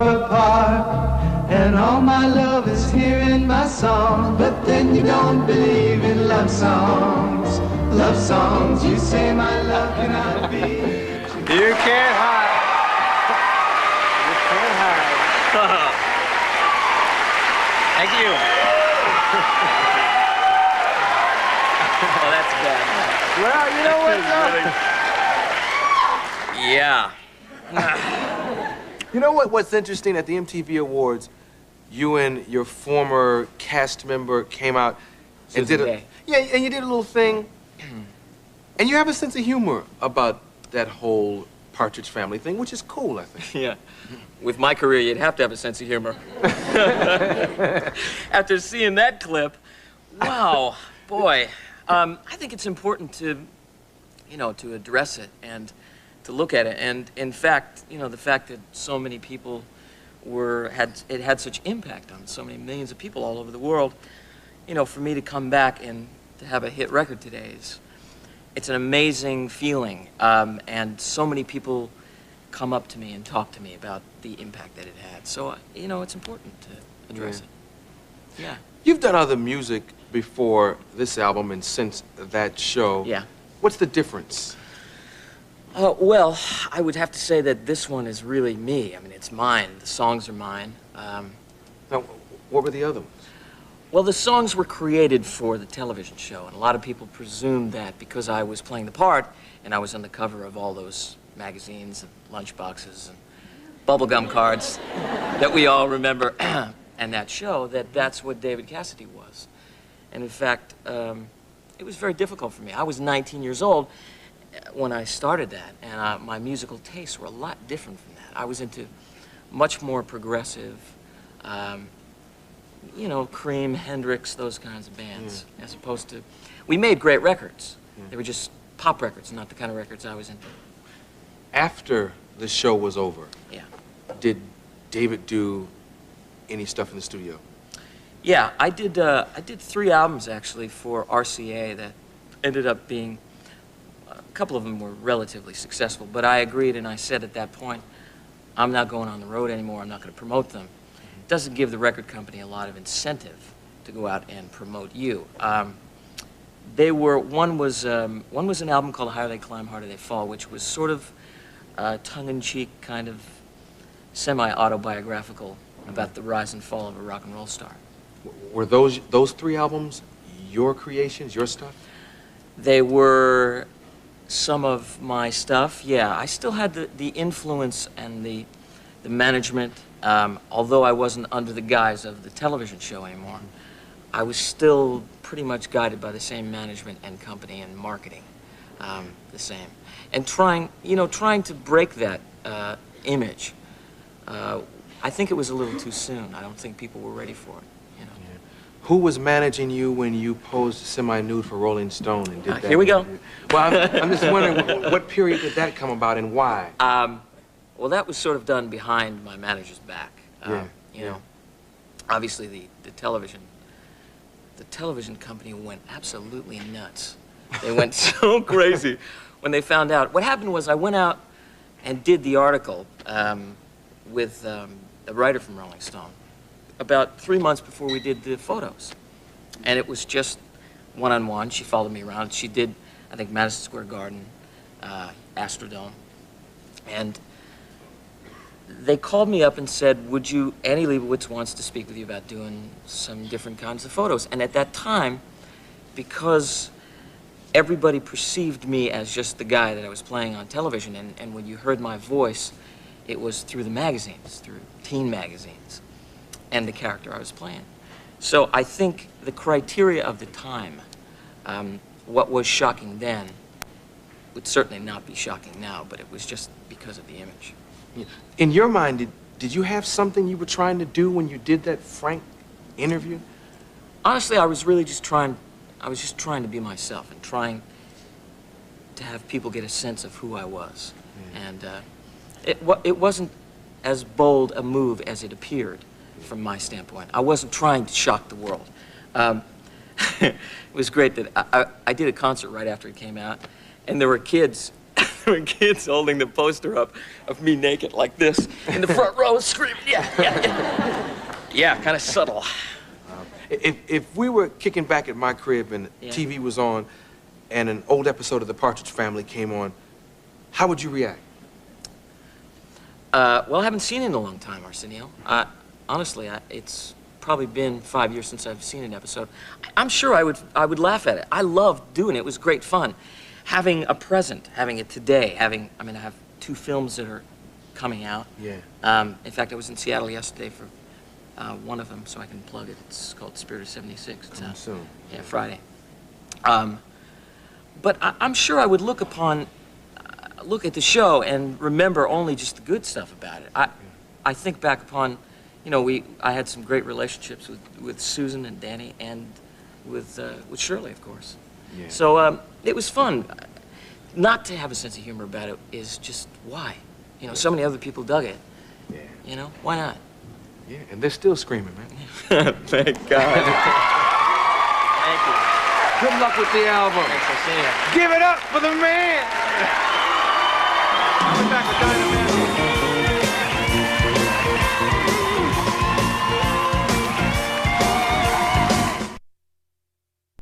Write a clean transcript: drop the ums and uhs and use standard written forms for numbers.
Apart, and all my love is here in my song. But then you don't believe in love songs. Love songs, you say my love cannot be. You can't hide. You can't hide. Thank you. Oh, that's bad. Well, you know what? Really... Yeah. You know what's interesting? At the MTV Awards, you and your former cast member came out and did a... Yeah, and you did a little thing. And you have a sense of humor about that whole Partridge Family thing, which is cool, I think. Yeah. With my career, you'd have to have a sense of humor. After seeing that clip, wow, boy. I think it's important to, you know, to address it and to look at it. And in fact, you know, the fact that so many people it had such impact on so many millions of people all over the world, you know, for me to come back and to have a hit record today it's an amazing feeling. And so many people come up to me and talk to me about the impact that it had. So, you know, it's important to address it. Yeah. You've done other music before this album and since that show. Yeah. What's the difference? Well, I would have to say that this one is really me. I mean, it's mine. The songs are mine. Now, what were the other ones? Well, the songs were created for the television show, and a lot of people presumed that because I was playing the part and I was on the cover of all those magazines and lunchboxes and bubblegum cards that we all remember and that show, that's what David Cassidy was. And in fact, it was very difficult for me. I was 19 years old when I started that, and my musical tastes were a lot different from that. I was into much more progressive, you know, Cream, Hendrix, those kinds of bands, as opposed to... We made great records. They were just pop records, not the kind of records I was into. After the show was over, Yeah. did David do any stuff in the studio? Yeah, I did 3 albums, actually, for RCA that ended up being... A couple of them were relatively successful, but I agreed and I said at that point, I'm not going on the road anymore, I'm not going to promote them. It doesn't give the record company a lot of incentive to go out and promote you. One was an album called Higher They Climb, Harder They Fall, which was sort of tongue-in-cheek, kind of semi-autobiographical about the rise and fall of a rock and roll star. Were those 3 albums your creations, your stuff? They were some of my stuff, yeah. I still had the influence and the management, although I wasn't under the guise of the television show anymore. I was still pretty much guided by the same management and company and marketing, the same. And trying to break that image. I think it was a little too soon. I don't think people were ready for it, you know. Yeah. Who was managing you when you posed semi-nude for Rolling Stone and did that? Here we go. Well, I'm just wondering, what period did that come about and why? Well, that was sort of done behind my manager's back. You know, obviously the television company went absolutely nuts. They went so crazy when they found out. What happened was I went out and did the article with a writer from Rolling Stone about 3 months before we did the photos. And it was just one-on-one. She followed me around. She did, I think, Madison Square Garden, Astrodome. And they called me up and said, Annie Leibovitz wants to speak with you about doing some different kinds of photos. And at that time, because everybody perceived me as just the guy that I was playing on television, and when you heard my voice, it was through the magazines, through teen magazines, and the character I was playing. So I think the criteria of the time, what was shocking then, would certainly not be shocking now, but it was just because of the image. In your mind, did you have something you were trying to do when you did that frank interview? Honestly, I was really just trying to be myself and trying to have people get a sense of who I was. And it wasn't as bold a move as it appeared from my standpoint. I wasn't trying to shock the world. It was great that I did a concert right after it came out, and there were kids there were kids holding the poster up of me naked like this in the front row screaming, yeah. Yeah, kind of subtle. If we were kicking back at my crib and TV was on and an old episode of The Partridge Family came on, how would you react? Well, I haven't seen it in a long time, Arsenio. Honestly, it's probably been 5 years since I've seen an episode. I'm sure I would laugh at it. I loved doing it. It was great fun. Having a present, having it today, I have 2 films that are coming out. Yeah. In fact, I was in Seattle yesterday for one of them, so I can plug it. It's called Spirit of '76. It's Coming soon. Yeah, Friday. But I'm sure I would look at the show and remember only just the good stuff about it. I think back upon, you know, I had some great relationships with Susan and Danny and with Shirley, of course. Yeah. So it was fun. Not to have a sense of humor about it is just why? You know, so many other people dug it. Yeah. You know, why not? Yeah, and they're still screaming, man. Thank God. Thank you. Good luck with the album. Thanks, Arsenio. Give it up for the man.